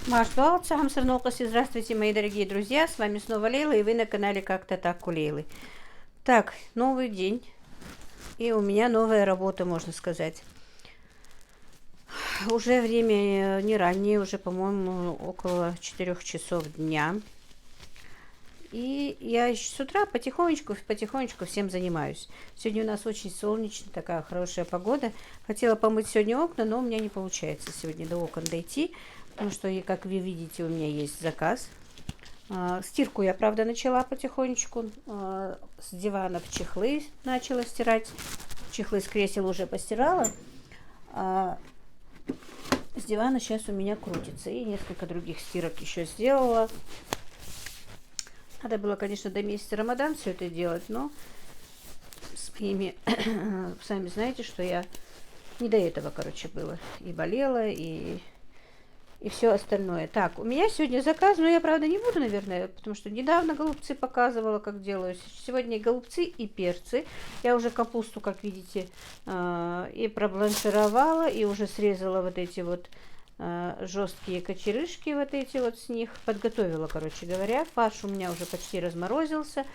Маш Сахам Сарнолкаси. Здравствуйте, мои дорогие друзья. С вами снова Лейла, и вы на канале Как-то так у Лейлы. Так, новый день. И у меня новая работа, можно сказать. Уже время не раннее, уже, по-моему, около 4 часов дня. И я с утра потихонечку всем занимаюсь. Сегодня у нас очень солнечно, такая хорошая погода. Хотела помыть сегодня окна, но у меня не получается сегодня до окон дойти. Потому что, как вы видите, у меня есть заказ. Стирку я, правда, начала потихонечку. С диванов чехлы начала стирать. Чехлы с кресел уже постирала. С дивана сейчас у меня крутится. И несколько других стирок еще сделала. Надо было, конечно, до месяца Рамадан все это делать, но с моими... Сами знаете, что я не до этого, короче, было. И болела, и все остальное. Так, у меня сегодня заказ, но я, правда, не буду, наверное, потому что недавно голубцы показывала, как делаю. Сегодня голубцы и перцы. Я уже капусту, как видите, и пробланшировала, и уже срезала вот эти вот жесткие кочерышки, вот эти вот с них. Подготовила, короче говоря. Фарш у меня уже почти разморозился.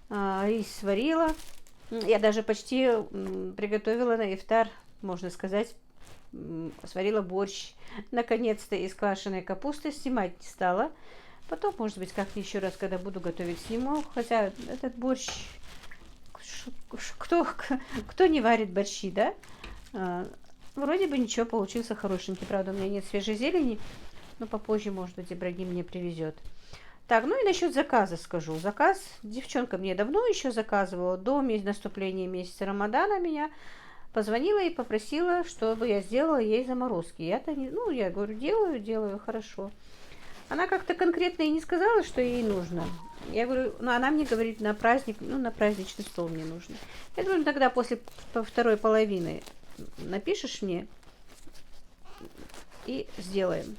Рис сварила. Я даже почти приготовила на ифтар, можно сказать, сварила борщ, наконец-то, из квашеной капусты. Снимать не стала. Потом, может быть, как-то еще раз, когда буду готовить, сниму. Хотя этот борщ... Кто не варит борщи, да? Вроде бы ничего, получился хорошенький. Правда, у меня нет свежей зелени, но попозже, может быть, Ибрагим мне привезет. Так, ну и насчет заказа скажу. Заказ девчонка мне давно еще заказывала, до наступления месяца Рамадана меня позвонила и попросила, чтобы я сделала ей заморозки. Я-то не, ну, я говорю, делаю, хорошо. Она как-то конкретно и не сказала, что ей нужно. Я говорю, ну, она мне говорит, на праздник, ну, на праздничный стол мне нужно. Я говорю, ну, тогда после второй половины напишешь мне и сделаем.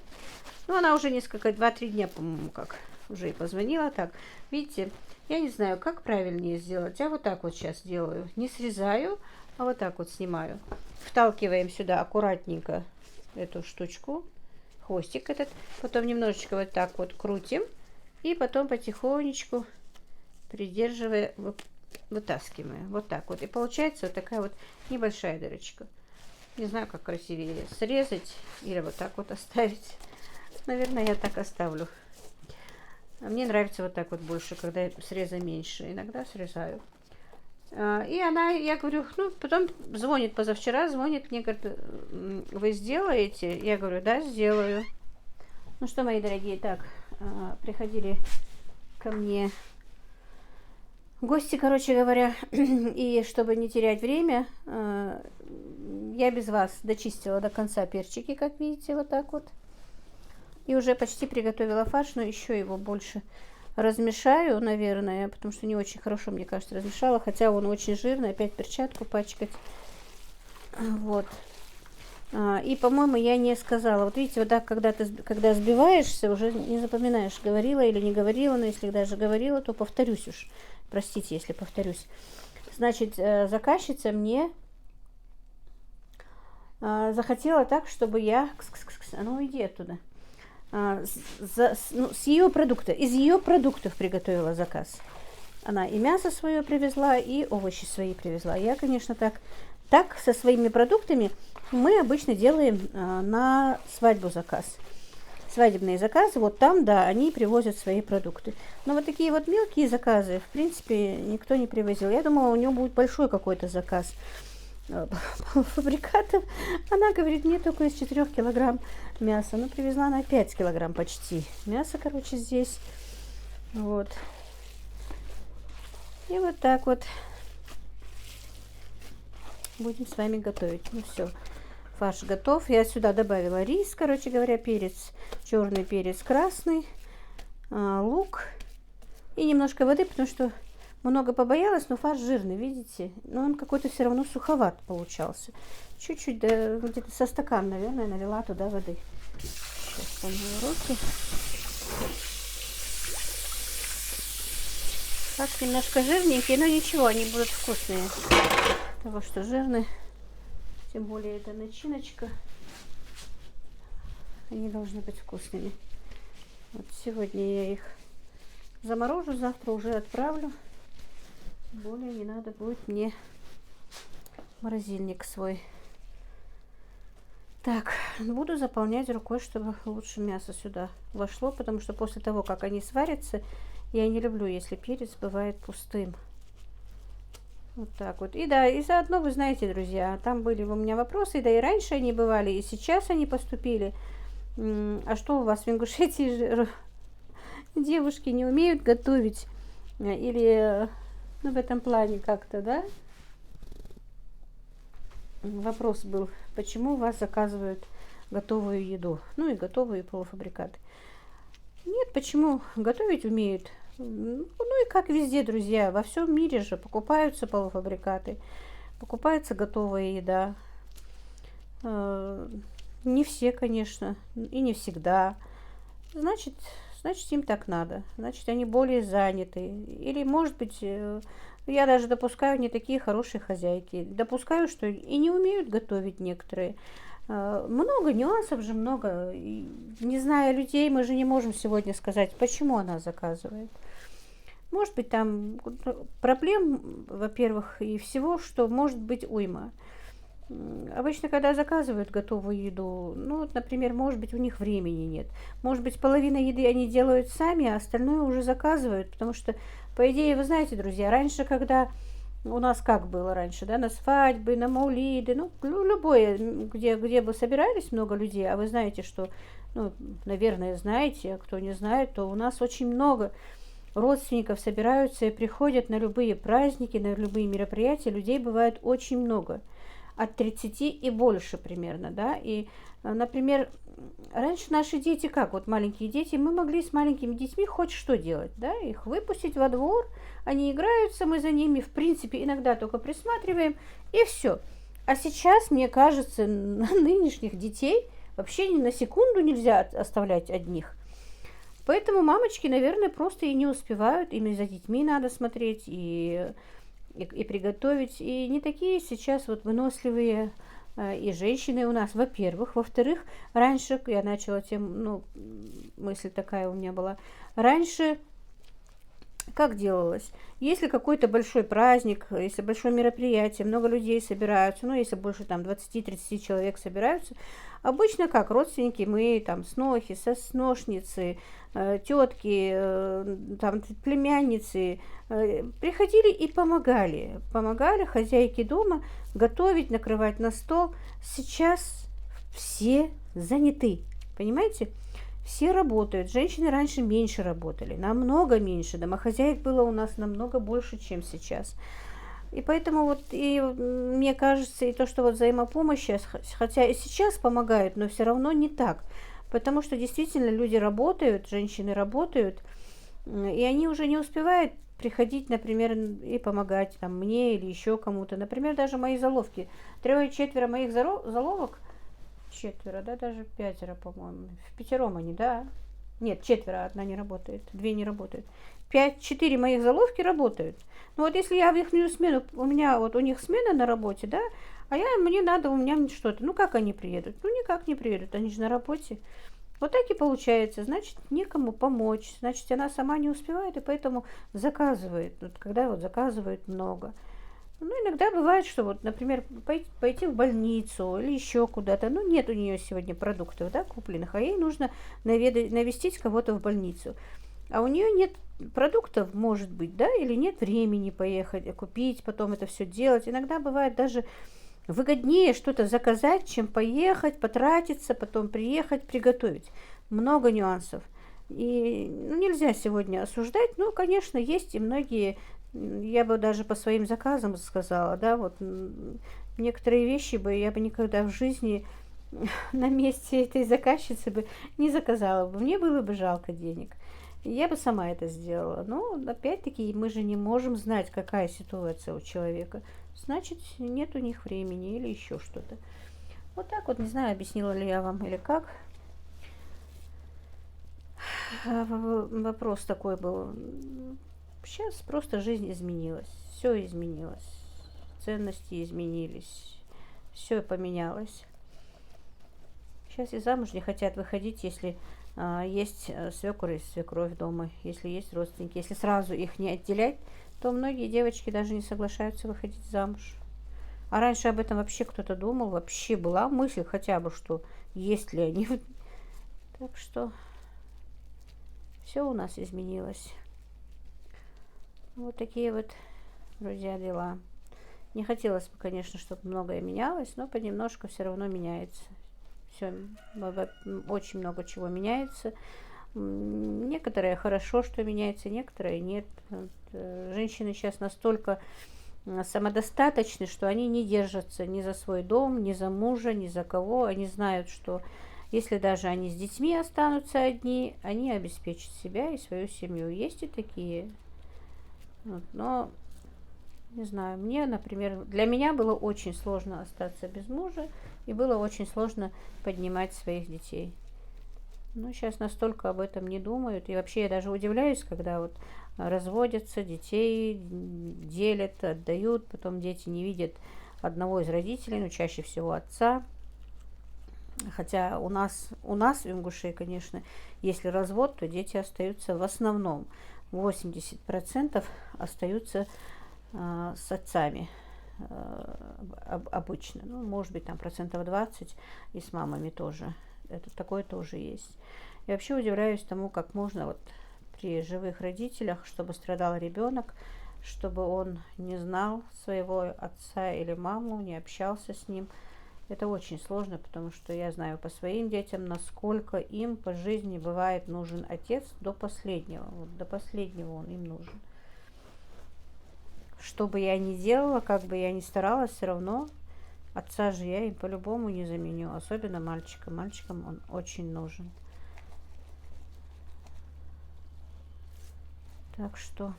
Ну, она уже несколько, 2-3 дня, по-моему, как уже и позвонила. Так, видите, я не знаю, как правильнее сделать. Я вот так вот сейчас делаю. Не срезаю, а вот так вот снимаю. Вталкиваем сюда аккуратненько эту штучку, хвостик этот. Потом немножечко вот так вот крутим. И потом потихонечку, придерживая, вытаскиваем. Вот так вот. И получается вот такая вот небольшая дырочка. Не знаю, как красивее срезать или вот так вот оставить. Наверное, я так оставлю. Мне нравится вот так вот больше, когда среза меньше. Иногда срезаю. И она, я говорю, ну, потом звонит, позавчера звонит мне, говорит, вы сделаете? Я говорю, да, сделаю. Ну что, мои дорогие, так, приходили ко мне гости, короче говоря, и чтобы не терять время, я без вас дочистила до конца перчики, как видите, вот так вот. И уже почти приготовила фарш, но еще его больше размешаю, наверное, потому что не очень хорошо, мне кажется, размешала, хотя он очень жирный, опять перчатку пачкать. Вот. И, по-моему, я не сказала. Вот видите, вот так, когда сбиваешься, уже не запоминаешь, говорила или не говорила, но если даже говорила, то повторюсь уж. Простите, если повторюсь. Значит, заказчица мне захотела так, чтобы я... Ну, иди оттуда. Из ее продуктов приготовила заказ. Она и мясо свое привезла, и овощи свои привезла. Я, конечно, так со своими продуктами мы обычно делаем на свадьбу заказ. Свадебные заказы, вот там, да, они привозят свои продукты. Но вот такие вот мелкие заказы, в принципе, никто не привозил. Я думала, у него будет большой какой-то заказ фабрикатов. Она говорит, мне только из 4 килограмм мяса. Ну, привезла она 5 килограмм почти. Мясо, короче, здесь. Вот. И вот так вот будем с вами готовить. Ну, все. Фарш готов. Я сюда добавила рис, короче говоря, перец. Черный перец, красный. Лук. И немножко воды, потому что много побоялась, но фарш жирный, видите? Но он какой-то все равно суховат получался. Чуть-чуть, да, где-то со стакан, наверное, налила туда воды. Сейчас помою руки. Фарш немножко жирненький, но ничего, они будут вкусные. Того, что жирный. Тем более это начиночка. Они должны быть вкусными. Вот сегодня я их заморожу, завтра уже отправлю. Более не надо будет мне морозильник свой. Так, буду заполнять рукой, чтобы лучше мясо сюда вошло, потому что после того, как они сварятся, я не люблю, если перец бывает пустым. Вот так вот. И да, и заодно, вы знаете, друзья, там были у меня вопросы, да и раньше они бывали, и сейчас они поступили. А что у вас в Ингушетии девушки не умеют готовить? Или, ну, в этом плане как-то, да? Вопрос был, почему у вас заказывают готовую еду, ну и готовые полуфабрикаты. Нет, почему? Готовить умеют. Ну и как везде, друзья, во всем мире же покупаются полуфабрикаты, покупается готовая еда. Не все, конечно, и не всегда. Значит, им так надо. Значит, они более заняты. Или, может быть, я даже допускаю, не такие хорошие хозяйки. Допускаю, что и не умеют готовить некоторые. Много нюансов же, много. И, не зная людей, мы же не можем сегодня сказать, почему она заказывает. Может быть, там проблем, во-первых, и всего, что может быть уйма. Обычно, когда заказывают готовую еду, ну, вот, например, может быть, у них времени нет. Может быть, половина еды они делают сами, а остальное уже заказывают, потому что, по идее, вы знаете, друзья, раньше, когда у нас как было раньше, да, на свадьбы, на маулиды, ну, любое, где бы собирались много людей, а вы знаете, что, ну, наверное, знаете, а кто не знает, то у нас очень много родственников собираются и приходят на любые праздники, на любые мероприятия, людей бывает очень много. От 30 и больше примерно, да, и, например, раньше наши дети, как вот маленькие дети, мы могли с маленькими детьми хоть что делать, да, их выпустить во двор, они играются, мы за ними, в принципе, иногда только присматриваем, и все. А сейчас, мне кажется, нынешних детей вообще ни на секунду нельзя оставлять одних. Поэтому мамочки, наверное, просто и не успевают, ими за детьми надо смотреть, и приготовить. И не такие сейчас вот выносливые и женщины у нас, во-первых. Во-вторых, раньше, я начала тем, ну, мысль такая у меня была, раньше как делалось? Если какой-то большой праздник, если большое мероприятие, много людей собираются, ну, если больше там 20-30 человек собираются, обычно как родственники, мы там снохи, сосношницы, тетки, там племянницы приходили и помогали. Помогали хозяйке дома готовить, накрывать на стол. Сейчас все заняты, понимаете? Все работают. Женщины раньше меньше работали, намного меньше. Домохозяек было у нас намного больше, чем сейчас. И поэтому вот, и мне кажется, и то, что вот взаимопомощь, хотя и сейчас помогают, но все равно не так. Потому что действительно люди работают, женщины работают, и они уже не успевают приходить, например, и помогать там, мне или еще кому-то. Например, даже мои заловки. 3-4 моих заловок, 4, да, даже 5, по-моему. В 5 они, да. Нет, 4, одна не работает, 2 не работают. 5-4 моих заловки работают. Ну вот если я в их смену, у меня вот у них смена на работе, да, а мне надо, у меня что-то. Ну как они приедут? Ну никак не приедут, они же на работе. Вот так и получается, значит, некому помочь, значит, она сама не успевает, и поэтому заказывает. Вот когда вот заказывает много. Ну, иногда бывает, что вот, например, пойти в больницу или еще куда-то, ну, нет у нее сегодня продуктов, да, купленных, а ей нужно навестить кого-то в больницу. А у нее нет продуктов, может быть, да, или нет времени поехать, купить, потом это все делать. Иногда бывает даже выгоднее что-то заказать, чем поехать, потратиться, потом приехать, приготовить. Много нюансов. И ну, нельзя сегодня осуждать, но, конечно, есть и многие, я бы даже по своим заказам сказала, да, вот некоторые вещи бы я бы никогда в жизни на месте этой заказчицы бы не заказала бы. Мне было бы жалко денег. Я бы сама это сделала. Но, опять-таки, мы же не можем знать, какая ситуация у человека. Значит, нет у них времени или еще что-то. Вот так вот, не знаю, объяснила ли я вам или как. Вопрос такой был. Сейчас просто жизнь изменилась. Все изменилось. Ценности изменились. Все поменялось. Сейчас и замуж не хотят выходить, если есть свекор и свекровь дома, если есть родственники. Если сразу их не отделять, то многие девочки даже не соглашаются выходить замуж. А раньше об этом вообще кто-то думал, вообще была мысль хотя бы, что есть ли они. Так что все у нас изменилось. Вот такие вот, друзья, дела. Не хотелось бы, конечно, чтобы многое менялось, но понемножку все равно меняется. Все, очень много чего меняется. Некоторые хорошо, что меняется, некоторые нет. Вот, женщины сейчас настолько самодостаточны, что они не держатся ни за свой дом, ни за мужа, ни за кого. Они знают, что если даже они с детьми останутся одни, они обеспечат себя и свою семью. Есть и такие. Вот, но, не знаю, мне, например, для меня было очень сложно остаться без мужа, и было очень сложно поднимать своих детей. Ну, сейчас настолько об этом не думают. И вообще я даже удивляюсь, когда вот разводятся, детей делят, отдают, потом дети не видят одного из родителей, ну, чаще всего отца. Хотя у нас в Ингушетии, конечно, если развод, то дети остаются в основном. 80% остаются с отцами обычно. Ну, может быть, там 20% и с мамами тоже. Это такое тоже есть. Я вообще удивляюсь тому, как можно вот при живых родителях, чтобы страдал ребенок, чтобы он не знал своего отца или маму, не общался с ним. Это очень сложно, потому что я знаю по своим детям, насколько им по жизни бывает нужен отец до последнего. Вот до последнего он им нужен. Что бы я ни делала, как бы я ни старалась, все равно отца же я им по-любому не заменю. Особенно мальчикам. Мальчикам он очень нужен. Так что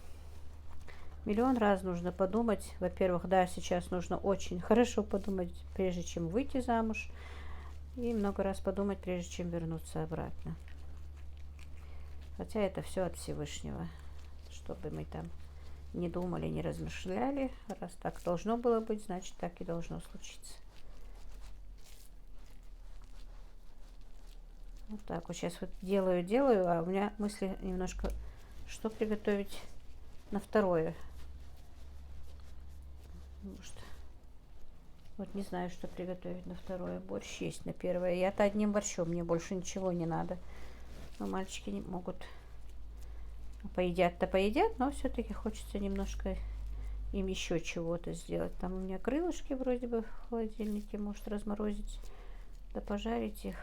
миллион раз нужно подумать. Во-первых, да, сейчас нужно очень хорошо подумать, прежде чем выйти замуж. И много раз подумать, прежде чем вернуться обратно. Хотя это все от Всевышнего. Чтобы мы там не думали, не размышляли. Раз так должно было быть, значит так и должно случиться. Вот так вот сейчас вот делаю, а у меня мысли немножко, что приготовить на второе. Может, вот не знаю, что приготовить на второе. Борщ есть на первое. Я-то одним борщом, мне больше ничего не надо. Но мальчики не могут. Поедят-то поедят, но все-таки хочется немножко им еще чего-то сделать. Там у меня крылышки вроде бы в холодильнике, может разморозить, да пожарить их.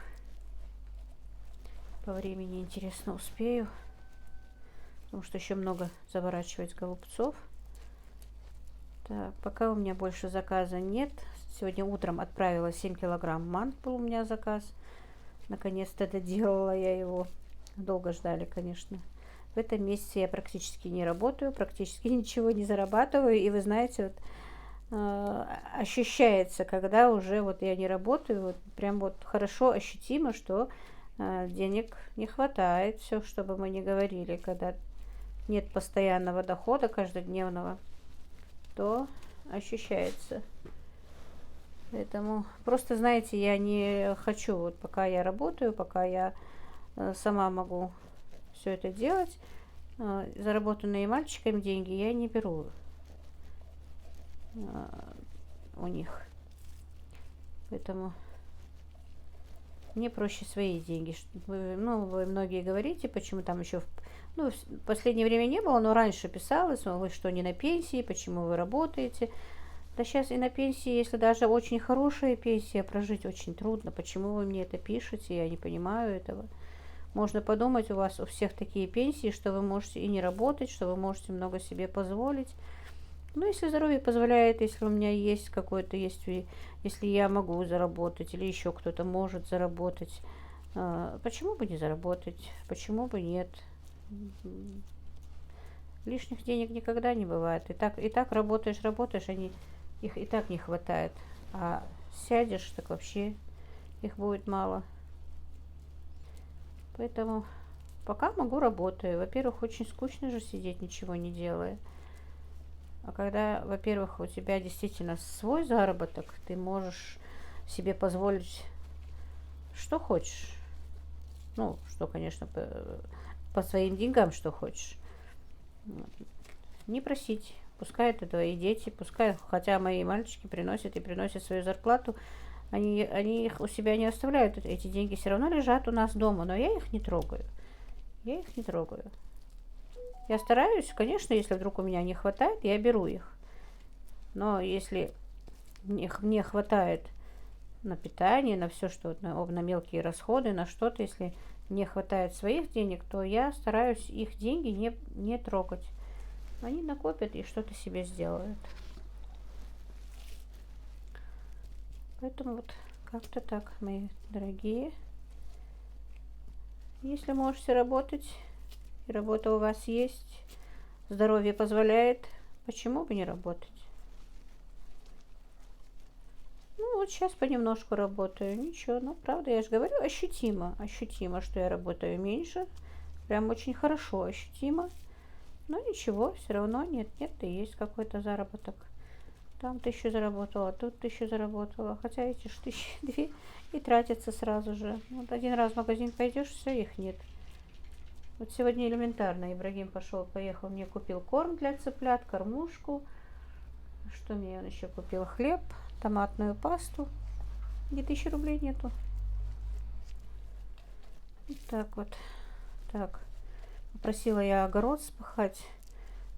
По времени, интересно, успею. Потому что еще много заворачивать голубцов. Так, пока у меня больше заказа нет. Сегодня утром отправила 7 килограмм мант, был у меня заказ. Наконец-то доделала я его. Долго ждали, конечно. В этом месяце я практически не работаю, практически ничего не зарабатываю. И вы знаете, вот, ощущается, когда уже вот я не работаю, вот прям вот хорошо ощутимо, что денег не хватает, все, что бы мы ни говорили, когда нет постоянного дохода каждодневного, то ощущается. Поэтому просто, знаете, я не хочу, вот пока я работаю, пока я сама могу все это делать, заработанные мальчиками деньги я не беру у них. Поэтому мне проще свои деньги. Вы многие говорите, почему там еще в последнее время не было, но раньше писалось, вы что, не на пенсии, почему вы работаете. Да сейчас и на пенсии, если даже очень хорошая пенсия, прожить очень трудно. Почему вы мне это пишете? Я не понимаю этого. Можно подумать, у вас у всех такие пенсии, что вы можете и не работать, что вы можете много себе позволить. Ну, если здоровье позволяет, если у меня есть какое-то, если я могу заработать, или еще кто-то может заработать, почему бы не заработать? Почему бы нет? Лишних денег никогда не бывает. И так работаешь, их и так не хватает. А сядешь, так вообще их будет мало. Поэтому пока могу работаю. Во-первых, очень скучно же сидеть, ничего не делая. А когда, во-первых, у тебя действительно свой заработок, ты можешь себе позволить что хочешь. Ну, что, конечно, по своим деньгам, что хочешь. Не просить. Пускай это твои дети, пускай, хотя мои мальчики приносят и приносят свою зарплату, они их у себя не оставляют, эти деньги все равно лежат у нас дома, но я их не трогаю. Я их не трогаю. Я стараюсь, конечно, если вдруг у меня не хватает, я беру их. Но если мне хватает на питание, на все, что на мелкие расходы, на что-то, если не хватает своих денег, то я стараюсь их деньги не трогать. Они накопят и что-то себе сделают. Поэтому вот как-то так, мои дорогие. Если можете работать, и работа у вас есть, здоровье позволяет, почему бы не работать? Ну, вот сейчас понемножку работаю, ничего, ну, правда, я же говорю, ощутимо, что я работаю меньше, прям очень хорошо ощутимо, но ничего, все равно нет, и есть какой-то заработок. Там 1000 заработала, тут 1000 заработала, хотя эти ж 1002 и тратятся сразу же. Вот один раз в магазин пойдешь, все, их нет. Вот сегодня элементарно, Ибрагим поехал, мне купил корм для цыплят, кормушку. Что мне он еще купил? Хлеб, томатную пасту. Где 1000 рублей нету. Вот так вот. Так. Попросила я огород спахать.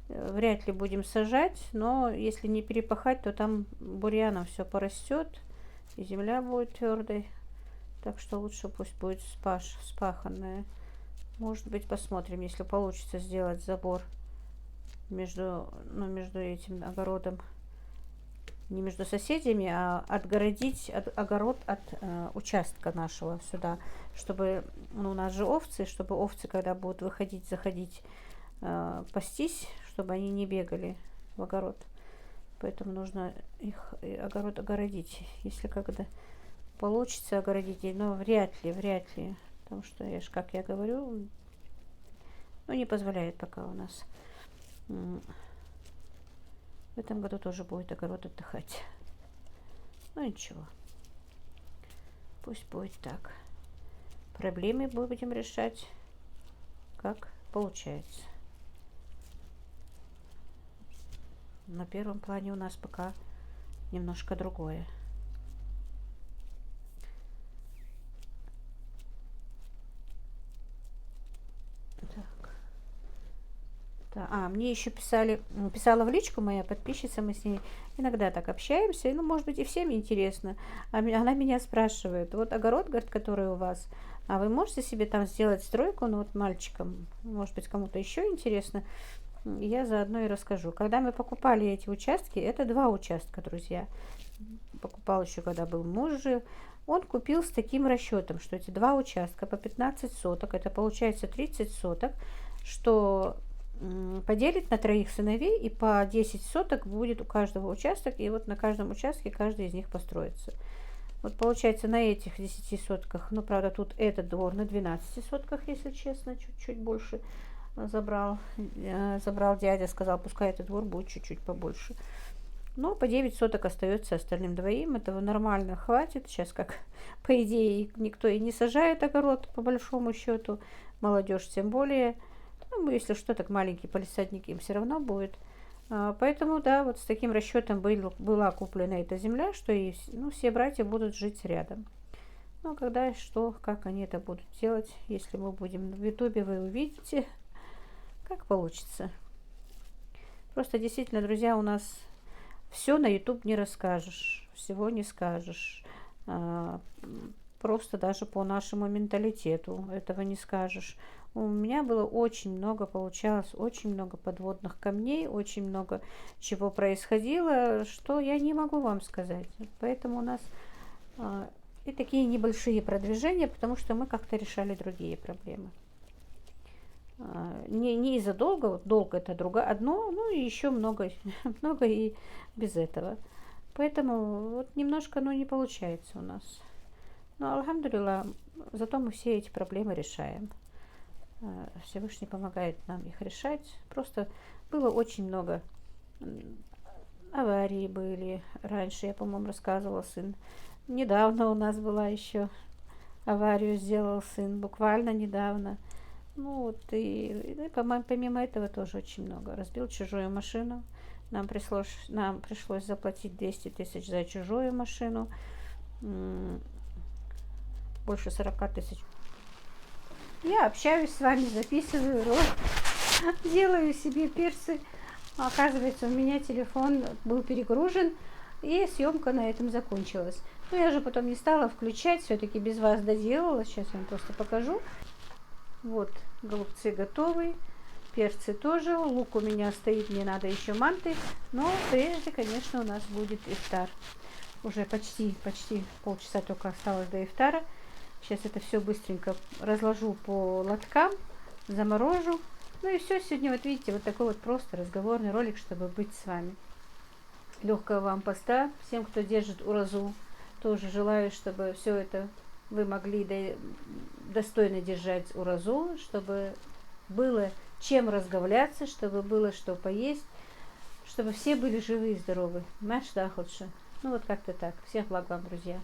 Вряд ли будем сажать, но если не перепахать, то там бурьяном все порастет, и земля будет твердой. Так что лучше пусть будет спаханная. Может быть, посмотрим, если получится сделать забор между этим огородом. Не между соседями, а отгородить огород от участка нашего сюда, чтобы, у нас же овцы, чтобы овцы, когда будут выходить, заходить, пастись, чтобы они не бегали в огород. Поэтому нужно их огород огородить. Если когда получится огородить, но вряд ли. Потому что, как я говорю, не позволяет пока у нас. В этом году тоже будет огород отдыхать. Ну ничего. Пусть будет так. Проблемы будем решать, как получается. На первом плане у нас пока немножко другое. Мне еще писала в личку моя подписчица, мы с ней иногда так общаемся, и, может быть, и всем интересно. Она меня спрашивает, вот огород, говорит, который у вас, а вы можете себе там сделать стройку, вот мальчикам, может быть, кому-то еще интересно, я заодно и расскажу. Когда мы покупали эти участки, это 2 участка, друзья. Покупал еще, когда был муж жив. Он купил с таким расчетом, что эти 2 участка по 15 соток, это получается 30 соток, что поделить на 3 сыновей, и по 10 соток будет у каждого участок, и вот на каждом участке каждый из них построится. Вот получается на этих 10 сотках, правда, тут этот двор на 12 сотках, если честно, чуть-чуть больше забрал дядя, сказал, пускай этот двор будет чуть-чуть побольше. Но по 9 соток остается остальным двоим, этого нормально хватит. Сейчас, как по идее, никто и не сажает огород, по большому счету, молодежь тем более. Если что, так маленький палисадник им все равно будет. Поэтому, да, вот с таким расчетом была куплена эта земля, что и, все братья будут жить рядом. Но когда, что, как они это будут делать, если мы будем в Ютубе, вы увидите, как получится. Просто действительно, друзья, у нас все на Ютуб не расскажешь, всего не скажешь. Просто даже по нашему менталитету этого не скажешь. У меня было получалось очень много подводных камней, очень много чего происходило, что я не могу вам сказать. Поэтому у нас и такие небольшие продвижения, потому что мы как-то решали другие проблемы. Не из-за долга, вот долг это одно, и еще много и без этого. Поэтому вот немножко, не получается у нас. Но, альхамдулилла, зато мы все эти проблемы решаем. Всевышний помогает нам их решать. Просто было очень много аварий были. Раньше, я, по-моему, рассказывала, сын. Недавно у нас была еще аварию сделал сын буквально недавно. Ну вот помимо этого тоже очень много. Разбил чужую машину. Нам пришлось заплатить 200 тысяч за чужую машину. Больше 40 тысяч. Я общаюсь с вами, записываю ролик, делаю себе перцы. Оказывается, у меня телефон был перегружен, и съемка на этом закончилась. Но я же потом не стала включать, все-таки без вас доделала. Сейчас я вам просто покажу. Вот, голубцы готовы, перцы тоже, лук у меня стоит, мне надо еще манты. Но прежде, конечно, у нас будет ифтар. Уже почти полчаса только осталось до ифтара. Сейчас это все быстренько разложу по лоткам, заморожу. Ну и все, сегодня вот видите, вот такой вот просто разговорный ролик, чтобы быть с вами. Легкого вам поста. Всем, кто держит уразу, тоже желаю, чтобы все это вы могли достойно держать уразу, чтобы было чем разговляться, чтобы было что поесть, чтобы все были живы и здоровы. Маш да лучше. Ну вот как-то так. Всех благ вам, друзья.